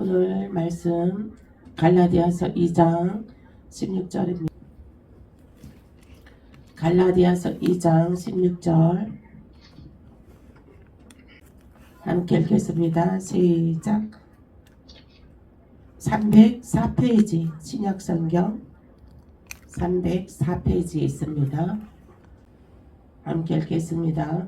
오늘 말씀 갈라디아서 2장 16절입니다. 갈라디아서 2장 16절 함께 읽겠습니다. 시작. 304페이지 신약성경 304페이지에 있습니다. 함께 읽겠습니다.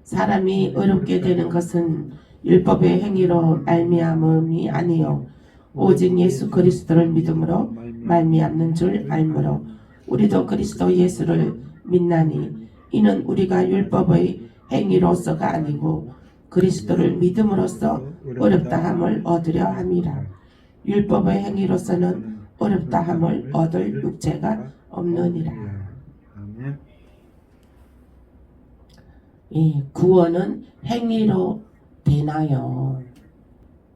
사람이 어렵게 되는 것은 율법의 행위로 말미암음이 아니요 오직 예수 그리스도를 믿음으로 말미암는 줄 알므로 우리도 그리스도 예수를 믿나니 이는 우리가 율법의 행위로서가 아니고 그리스도를 믿음으로써 어렵다 함을 얻으려 함이라. 율법의 행위로서는 어렵다 함을 얻을 육체가 없느니라. 구원은 행위로 되나요?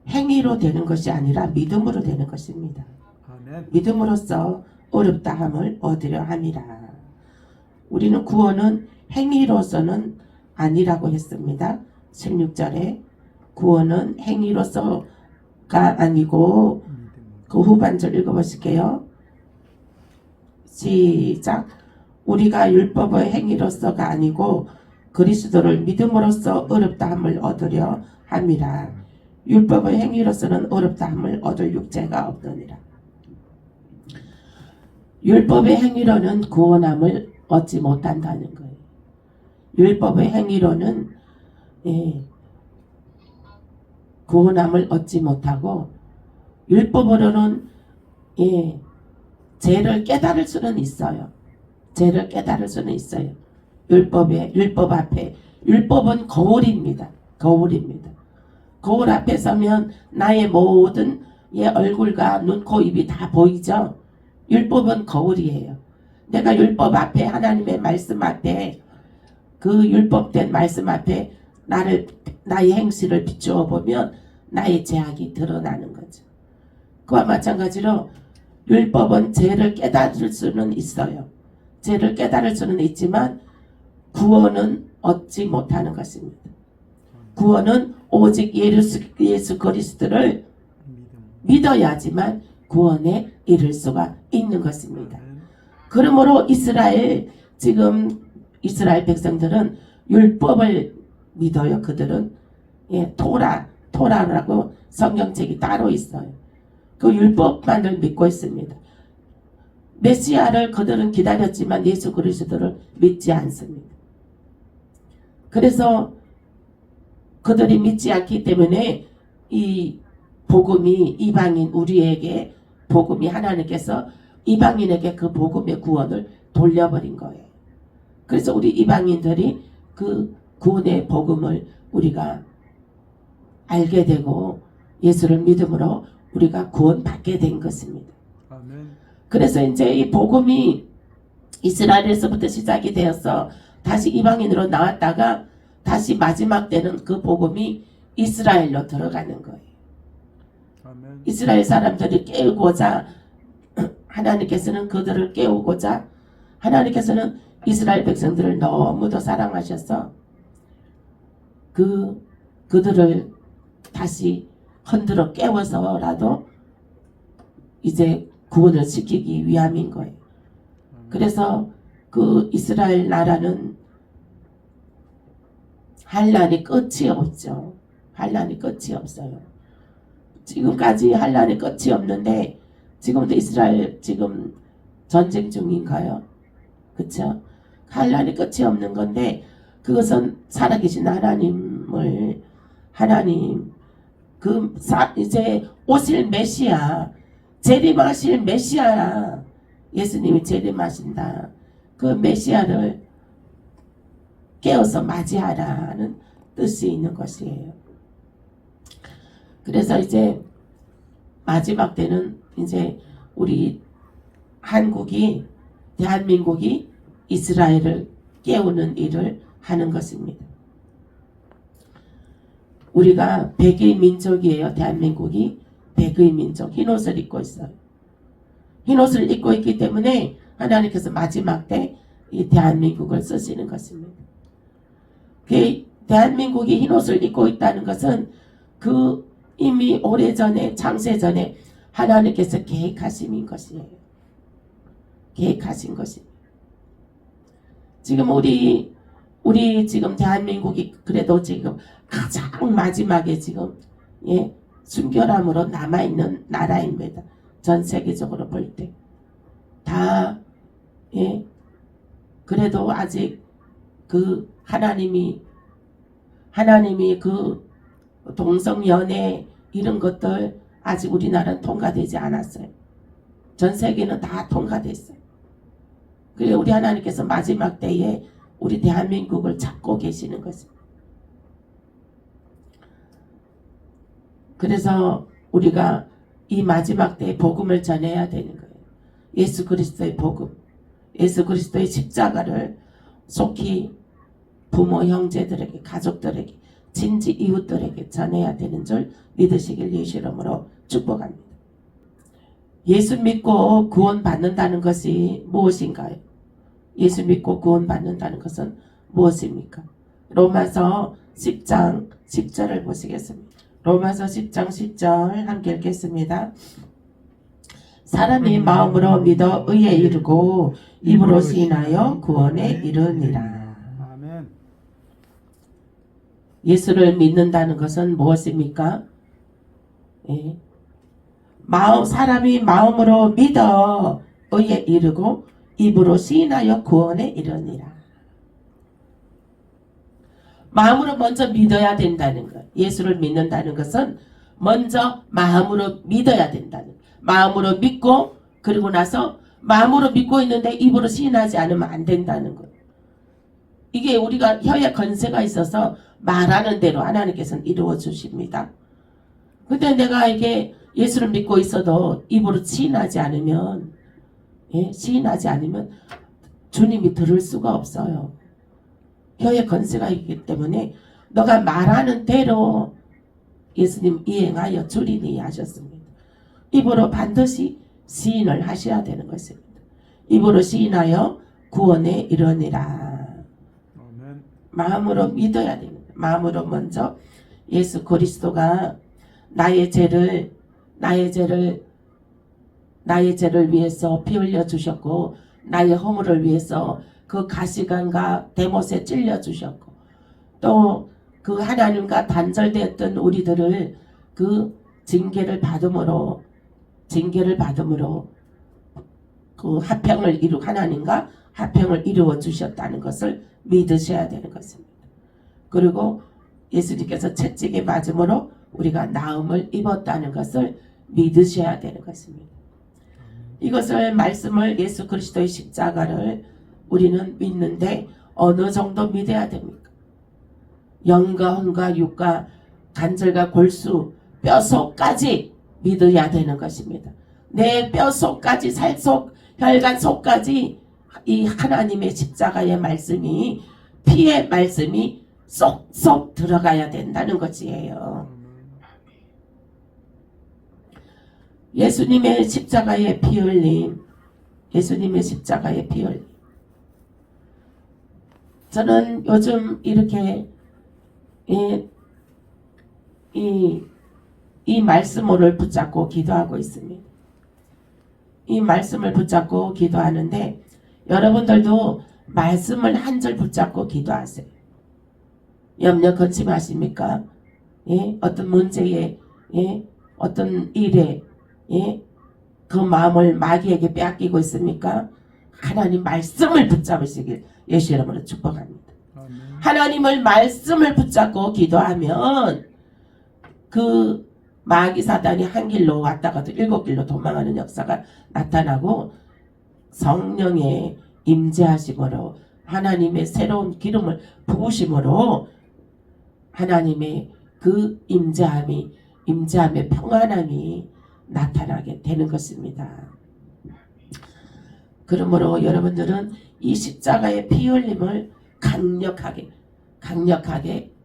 행위로 되는 것이 아니라 믿음으로 되는 것입니다. 믿음으로써 어렵다 함을 얻으려 함이라. 우리는 구원은 행위로서는 아니라고 했습니다. 16절에 구원은 행위로서가 아니고 그 후반절 읽어보실게요. 시작. 우리가 율법의 행위로서가 아니고 그리스도를 믿음으로써 어렵다 함을 얻으려 함이라. 율법의 행위로서는 어렵다 함을 얻을 육체가 없느니라. 율법의 행위로는 구원함을 얻지 못한다는 거예요. 율법의 행위로는 구원함을 얻지 못하고 율법으로는 죄를 깨달을 수는 있어요. 죄를 깨달을 수는 있어요. 율법 앞에 율법은 거울입니다. 거울입니다. 거울 앞에 서면 나의 모든 얼굴과 눈, 코, 입이 다 보이죠. 율법은 거울이에요. 내가 율법 앞에 하나님의 말씀 앞에 그 율법된 말씀 앞에 나의 행실을 비추어 보면 나의 죄악이 드러나는 거죠. 그와 마찬가지로 율법은 죄를 깨달을 수는 있어요. 죄를 깨달을 수는 있지만 구원은 얻지 못하는 것입니다. 구원은 오직 예수 그리스도를 믿어야지만 구원에 이를 수가 있는 것입니다. 그러므로 지금 이스라엘 백성들은 율법을 믿어요. 그들은 토라라고 성경책이 따로 있어요. 그 율법만을 믿고 있습니다. 메시아를 그들은 기다렸지만 예수 그리스도를 믿지 않습니다. 그래서 그들이 믿지 않기 때문에 이 복음이 이방인 우리에게 복음이 하나님께서 이방인에게 그 복음의 구원을 돌려버린 거예요. 그래서 우리 이방인들이 그 구원의 복음을 우리가 알게 되고 예수를 믿음으로 우리가 구원받게 된 것입니다. 아멘. 그래서 이제 이 복음이 이스라엘에서부터 시작이 되어서 다시 이방인으로 나왔다가 다시 마지막 때는 그 복음이 이스라엘로 들어가는 거예요. 아멘. 이스라엘 사람들이 깨우고자 하나님께서는 그들을 깨우고자 하나님께서는 이스라엘 백성들을 너무도 사랑하셔서 그들을 다시 흔들어 깨워서라도 이제 구원을 시키기 위함인 거예요. 그래서 그 이스라엘 나라는 환난이 끝이 없죠. 환난이 끝이 없어요. 지금까지 환난이 끝이 없는데 지금도 이스라엘 지금 전쟁 중인가요? 그렇죠? 환난이 끝이 없는 건데 그것은 살아계신 하나님 이제 오실 메시아 재림하실 메시아 예수님이 재림하신다. 그 메시아를 깨어서 맞이하라는 뜻이 있는 것이에요. 그래서 이제 마지막 때는 이제 우리 대한민국이 이스라엘을 깨우는 일을 하는 것입니다. 우리가 백의 민족이에요. 대한민국이 백의 민족. 흰옷을 입고 있어요. 흰옷을 입고 있기 때문에 하나님께서 마지막 때 이 대한민국을 쓰시는 것입니다. 대한민국이 흰옷을 입고 있다는 것은 그 이미 오래전에 창세전에 하나님께서 계획하신 것이에요. 계획하신 것입니다. 지금 우리 지금 대한민국이 그래도 지금 가장 마지막에 지금 순결함으로 남아있는 나라입니다. 전 세계적으로 볼 때. 다 그래도 아직 그 하나님이 그 동성연애 이런 것들 아직 우리나라는 통과되지 않았어요. 전 세계는 다 통과됐어요. 그래 우리 하나님께서 마지막 때에 우리 대한민국을 잡고 계시는 것입니다. 그래서 우리가 이 마지막 때에 복음을 전해야 되는 거예요. 예수 그리스도의 복음, 예수 그리스도의 십자가를 속히 부모, 형제들에게, 가족들에게, 친지, 이웃들에게 전해야 되는 줄 믿으시길 예수 이름으로 축복합니다. 예수 믿고 구원받는다는 것이 무엇인가요? 예수 믿고 구원받는다는 것은 무엇입니까? 로마서 10장 10절을 보시겠습니다. 로마서 10장 10절 함께 읽겠습니다. 사람이 마음으로 믿어 의에 이르고 입으로 시인하여 구원에 이르니라. 아멘. 예수를 믿는다는 것은 무엇입니까? 사람이 마음으로 믿어 의에 이르고 입으로 시인하여 구원에 이르니라. 마음으로 먼저 믿어야 된다는 것. 예수를 믿는다는 것은 먼저 마음으로 믿어야 된다는 것. 마음으로 믿고 그리고 나서 마음으로 믿고 있는데 입으로 시인하지 않으면 안 된다는 것. 이게 우리가 혀에 건세가 있어서 말하는 대로 하나님께서는 이루어 주십니다. 근데 내가 이게 예수를 믿고 있어도 입으로 시인하지 않으면 시인하지 않으면 주님이 들을 수가 없어요. 혀에 건세가 있기 때문에 너가 말하는 대로 예수님 이행하여 주리니 하셨습니다. 입으로 반드시 시인을 하셔야 되는 것입니다. 입으로 시인하여 구원에 이르니라. 마음으로 믿어야 됩니다. 마음으로 먼저 예수 그리스도가 나의 죄를 위해서 피 흘려 주셨고 나의 허물을 위해서 그 가시관과 대못에 찔려 주셨고 또 그 하나님과 단절되었던 우리들을 그 징계를 받음으로 그 하나님과 화평을 이루어 주셨다는 것을 믿으셔야 되는 것입니다. 그리고 예수님께서 채찍에 맞음으로 우리가 나음을 입었다는 것을 믿으셔야 되는 것입니다. 이것을 말씀을 예수 그리스도의 십자가를 우리는 믿는데 어느 정도 믿어야 됩니까? 영과 혼과 육과 관절과 골수 뼈속까지 믿어야 되는 것입니다. 내 뼈속까지 살속 혈관 속까지 이 하나님의 십자가의 말씀이 피의 말씀이 쏙쏙 들어가야 된다는 것이에요. 예수님의 십자가의 피 흘림, 예수님의 십자가의 피 흘림. 저는 요즘 이렇게 이 말씀을 붙잡고 기도하고 있습니다. 이 말씀을 붙잡고 기도하는데 여러분들도 말씀을 한 절 붙잡고 기도하세요. 염려 근심하십니까? 어떤 문제에 어떤 일에 그 마음을 마귀에게 빼앗기고 있습니까? 하나님 말씀을 붙잡으시길 예수 이름으로 축복합니다. 하나님을 말씀을 붙잡고 기도하면 그 마귀 사단이 한 길로 왔다가도 7길로 도망하는 역사가 나타나고 성령의 임재하심으로 하나님의 새로운 기름을 부으심으로 하나님의 그 임재함의 평안함이 나타나게 되는 것입니다. 그러므로 여러분들은 이 십자가의 피 흘림을 강력하게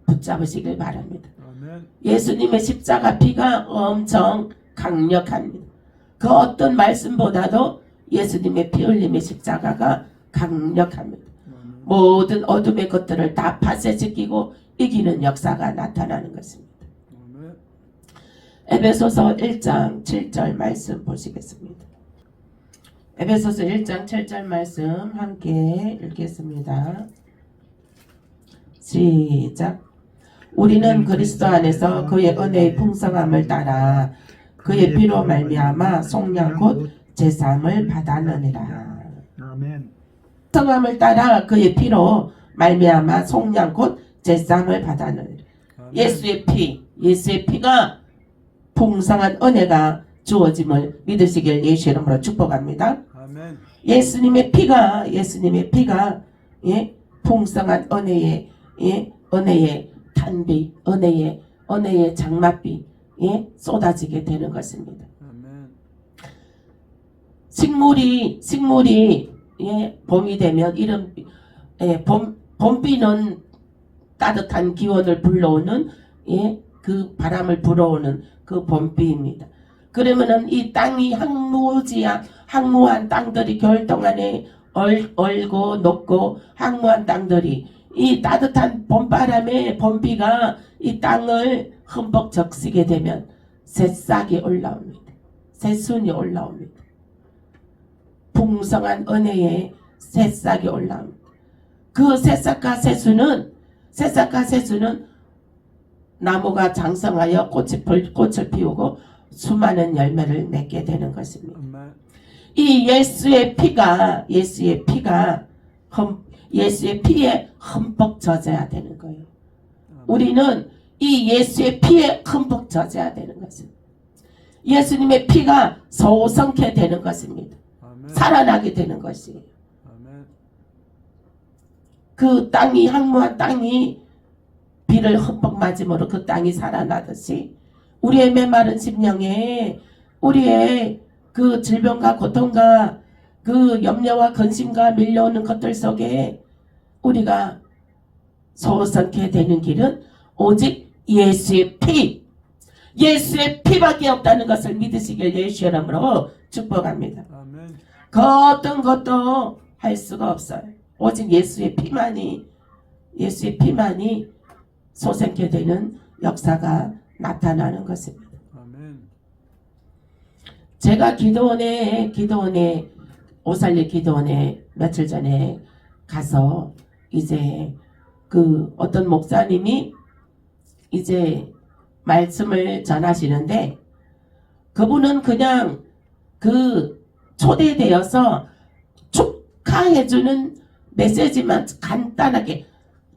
붙잡으시길 바랍니다. 아멘. 예수님의 십자가 피가 엄청 강력합니다. 그 어떤 말씀보다도 예수님의 피 흘림의 십자가가 강력합니다. 모든 어둠의 것들을 다 파쇄시키고 이기는 역사가 나타나는 것입니다. 에베소서 1장 7절 말씀 보시겠습니다. 에베소서 1장 7절 말씀 함께 읽겠습니다. 시작. 우리는 그리스도 안에서 그의 은혜의 풍성함을 따라 그의 피로 말미암아 속량 곧 제사함을 받았느니라. 아멘. 풍성함을 따라 그의 피로 말미암아 속량 곧 제사함을 받았느니라. 예수의 피가 풍성한 은혜가 주어짐을 믿으시길 예수 이름으로 축복합니다. 아멘. 예수님의 피가 예, 풍성한 은혜의 탄비, 은혜의 장맛비 예, 쏟아지게 되는 것입니다. 아멘. 식물이 예, 봄이 되면 봄비는 따뜻한 기온을 불러오는 예, 그 바람을 불어오는 그 봄비입니다. 그러면은 이 땅이 항무한 땅들이 겨울 동안에 얼고 녹고 항무한 땅들이 이 따뜻한 봄바람에 봄비가 이 땅을 흠뻑 적시게 되면 새싹이 올라옵니다. 새순이 올라옵니다. 풍성한 은혜의 새싹이 올라옵니다. 그 새싹과 새순은 나무가 장성하여 꽃을 피우고 수많은 열매를 맺게 되는 것입니다. 이 예수의 피에 흠뻑 젖어야 되는 거예요. 우리는 이 예수의 피에 흠뻑 젖어야 되는 것입니다. 예수님의 피가 소성케 되는 것입니다. 살아나게 되는 것이에요. 그 땅이 항무한 땅이 비를 흠뻑 맞음으로 그 땅이 살아나듯이 우리의 메마른 심령에 우리의 그 질병과 고통과 그 염려와 근심과 밀려오는 것들 속에 우리가 소성케 되는 길은 오직 예수의 피밖에 없다는 것을 믿으시길 예수 이름으로 축복합니다. 아멘. 그 어떤 것도 할 수가 없어요. 오직 예수의 피만이 소생케 되는 역사가 나타나는 것입니다. 아멘. 제가 기도원에 오살리 기도원에 며칠 전에 가서 이제 그 어떤 목사님이 이제 말씀을 전하시는데 그분은 그냥 그 초대되어서 축하해주는 메시지만 간단하게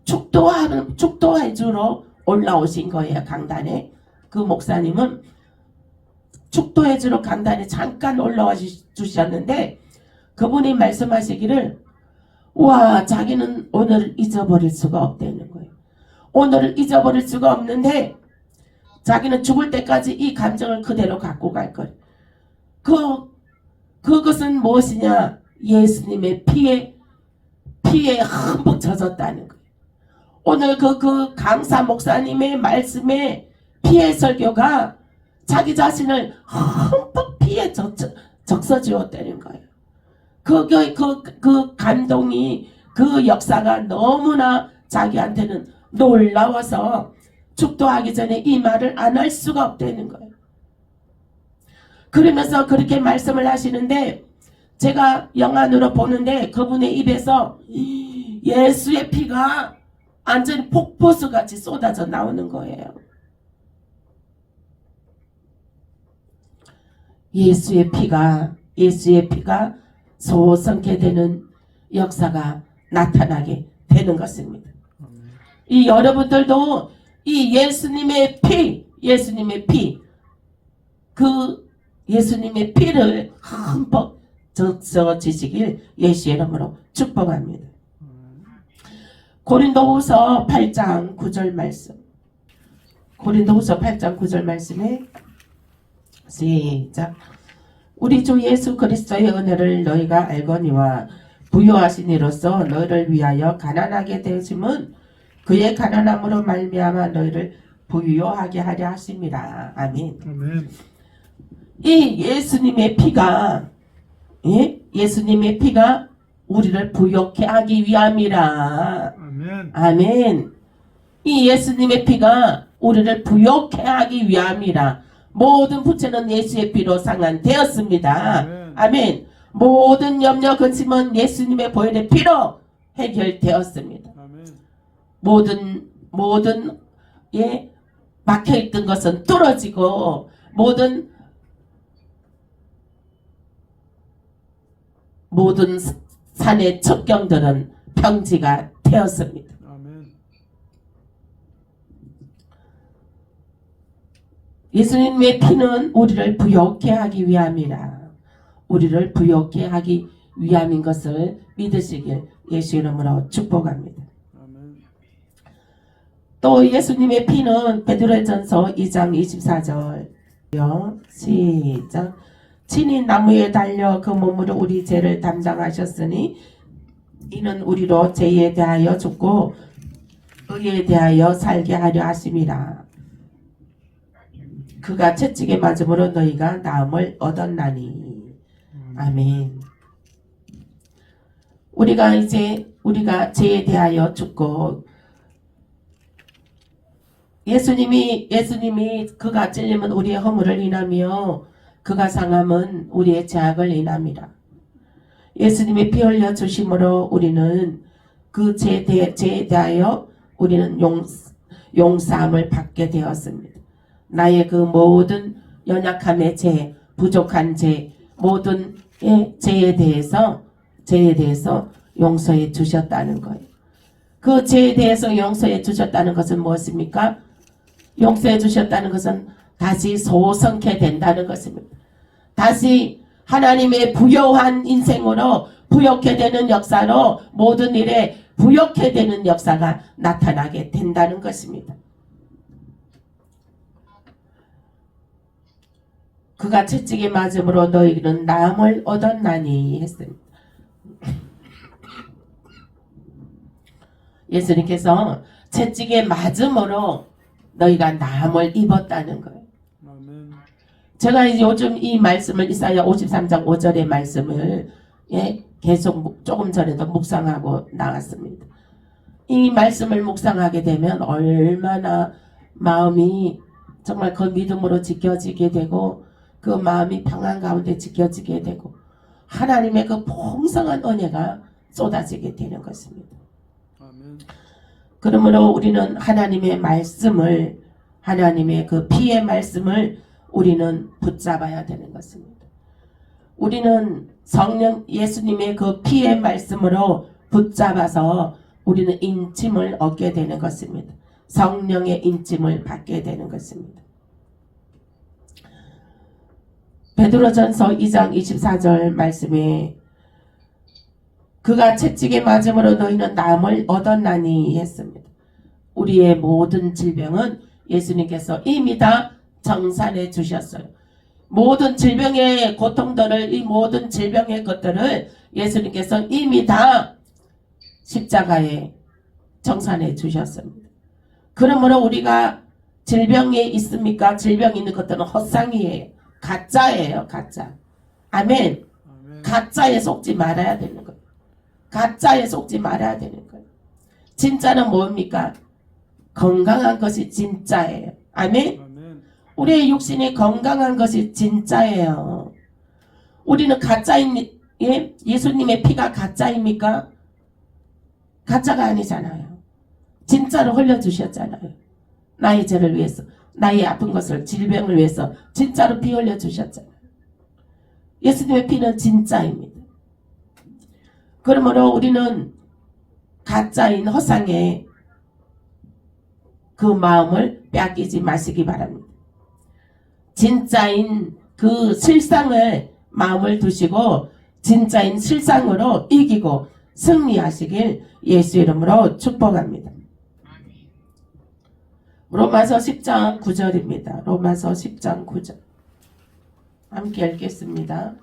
축도해주러 올라오신 거예요. 강단에. 그 목사님은 축도해주러 강단에 잠깐 올라와 주셨는데 그분이 말씀하시기를 와 자기는 오늘을 잊어버릴 수가 없다는 거예요. 오늘을 잊어버릴 수가 없는데 자기는 죽을 때까지 이 감정을 그대로 갖고 갈 거예요. 그것은 무엇이냐? 예수님의 피에 흠뻑 젖었다는 거예요. 오늘 그 강사 목사님의 말씀에 피의 설교가 자기 자신을 흠뻑 피에 적셔주었다는 거예요. 그 감동이 그 역사가 너무나 자기한테는 놀라워서 축도하기 전에 이 말을 안 할 수가 없다는 거예요. 그러면서 그렇게 말씀을 하시는데 제가 영안으로 보는데 그분의 입에서 예수의 피가 완전히 폭포수같이 쏟아져 나오는 거예요. 예수의 피가 소성케 되는 역사가 나타나게 되는 것입니다. 이 여러분들도 이 예수님의 피를 흠뻑 적셔지시길 예수 이름으로 축복합니다. 고린도후서 8장 9절 말씀. 고린도후서 8장 9절 말씀에 시작. 우리 주 예수 그리스도의 은혜를 너희가 알거니와 부요하신 이로써 너희를 위하여 가난하게 되심은 그의 가난함으로 말미암아 너희를 부유하게 하려 하심이라. 아멘. 아멘. 이 예수님의 피가 우리를 부욕해 하기 위함이라. 아멘. 아멘. 이 예수님의 피가 우리를 부욕해 하기 위함이라. 모든 부채는 예수의 피로 상환되었습니다. 아멘. 아멘. 모든 염려 근심은 예수님의 보혈의 피로 해결되었습니다. 아멘. 모든 예, 막혀있던 것은 뚫어지고 모든 산의 첩경들은 평지가 되었습니다. 아멘. 예수님의 피는 우리를 부욕케 하기 위함이라. 우리를 부욕케 하기 위함인 것을 믿으시길 예수 이름으로 축복합니다. 아멘. 또 예수님의 피는 베드로전서 2장 24절 시작. 친히 나무에 달려 그 몸으로 우리 죄를 담당하셨으니 이는 우리로 죄에 대하여 죽고 의에 대하여 살게 하려 하심이라. 그가 채찍에 맞음으로 너희가 나음을 얻었나니. 아멘. 우리가 죄에 대하여 죽고 예수님이 그가 찔림은 우리의 허물을 인하며 그가 상함은 우리의 죄악을 인함이라. 예수님이 피 흘려 주심으로 우리는 그 죄에 대하여 우리는 용서함을 받게 되었습니다. 나의 그 모든 연약함의 죄, 부족한 죄, 모든 죄에 대해서 용서해 주셨다는 거예요. 그 죄에 대해서 용서해 주셨다는 것은 무엇입니까? 용서해 주셨다는 것은 다시 소성케 된다는 것입니다. 다시 하나님의 부요한 인생으로 부욕케 되는 역사로 모든 일에 부욕케 되는 역사가 나타나게 된다는 것입니다. 그가 채찍에 맞음으로 너희는 나음을 얻었나니 했습니다. 예수님께서 채찍에 맞음으로 너희가 나음을 입었다는 거예요. 아멘. 제가 요즘 이 말씀을 이사야 53장 5절의 말씀을 계속 조금 전에도 묵상하고 나왔습니다. 이 말씀을 묵상하게 되면 얼마나 마음이 정말 그 믿음으로 지켜지게 되고 그 마음이 평안 가운데 지켜지게 되고 하나님의 그 풍성한 은혜가 쏟아지게 되는 것입니다. 아멘. 그러므로 우리는 하나님의 말씀을 하나님의 그 피의 말씀을 우리는 붙잡아야 되는 것입니다. 우리는 성령 예수님의 그 피의 말씀으로 붙잡아서 우리는 인침을 얻게 되는 것입니다. 성령의 인침을 받게 되는 것입니다. 베드로전서 2장 24절 말씀에 그가 채찍에 맞음으로 너희는 나음을 얻었나니 했습니다. 우리의 모든 질병은 예수님께서 이미 다 정산해 주셨어요. 모든 질병의 고통들을 이 모든 질병의 것들을 예수님께서 이미 다 십자가에 정산해 주셨습니다. 그러므로 우리가 질병에 있습니까? 질병이 있는 것들은 헛상이에요. 가짜예요. 가짜. 아멘. 아멘. 가짜에 속지 말아야 되는 거예요. 가짜에 속지 말아야 되는 거예요. 진짜는 뭡니까? 건강한 것이 진짜예요. 아멘. 아멘. 우리의 육신이 건강한 것이 진짜예요. 우리는 예수님의 피가 가짜입니까? 가짜가 아니잖아요. 진짜로 흘려주셨잖아요. 나의 죄를 위해서, 나의 아픈 것을, 질병을 위해서 진짜로 피 흘려주셨잖아요. 예수님의 피는 진짜입니다. 그러므로 우리는 가짜인 허상에 그 마음을 빼앗기지 마시기 바랍니다. 진짜인 그 실상을 마음을 두시고 진짜인 실상으로 이기고 승리하시길 예수 이름으로 축복합니다. 로마서 10장 9절입니다. 로마서 10장 9절 함께 읽겠습니다.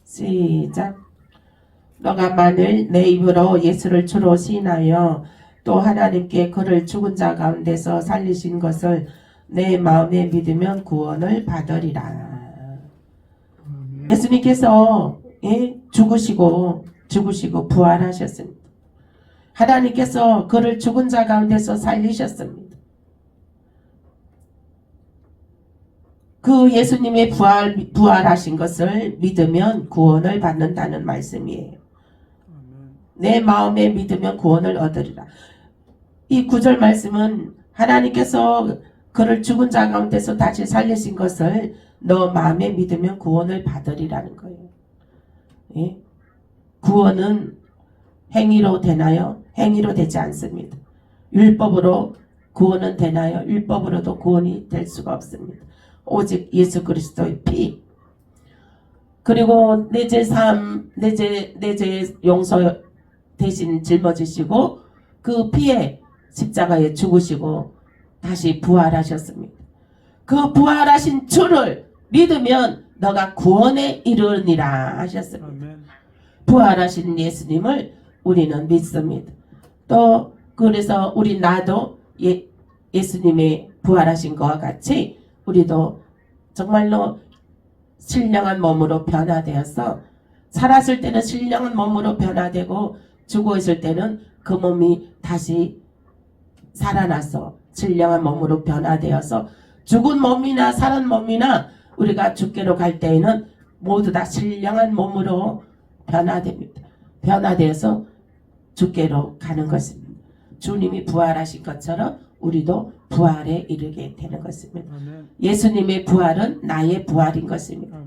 시작. 너가 만일 내 입으로 예수를 주로 시인하여 또 하나님께 그를 죽은 자 가운데서 살리신 것을 내 마음에 믿으면 구원을 받으리라. 예수님께서 죽으시고 부활하셨습니다. 하나님께서 그를 죽은 자 가운데서 살리셨습니다. 그 예수님의 부활하신 것을 믿으면 구원을 받는다는 말씀이에요. 아멘. 내 마음에 믿으면 구원을 얻으리라. 이 구절 말씀은 하나님께서 그를 죽은 자 가운데서 다시 살리신 것을 너 마음에 믿으면 구원을 받으리라는 거예요. 예? 구원은 행위로 되나요? 행위로 되지 않습니다. 율법으로 구원은 되나요? 율법으로도 구원이 될 수가 없습니다. 오직 예수 그리스도의 피. 그리고 내 죄 용서 대신 짊어지시고 그 피에 십자가에 죽으시고 다시 부활하셨습니다. 그 부활하신 주를 믿으면 너가 구원에 이르니라 하셨습니다. 아멘. 부활하신 예수님을 우리는 믿습니다. 또 그래서 나도 예수님의 부활하신 것과 같이 우리도 정말로 신령한 몸으로 변화되어서 살았을 때는 신령한 몸으로 변화되고 죽어 있을 때는 그 몸이 다시 살아나서 신령한 몸으로 변화되어서 죽은 몸이나 살은 몸이나 우리가 죽게로 갈 때에는 모두 다 신령한 몸으로 변화됩니다. 변화되어서 죽게로 가는 것입니다. 주님이 부활하신 것처럼 우리도 부활에 이르게 되는 것입니다. 아멘. 예수님의 부활은 나의 부활인 것입니다. 아멘.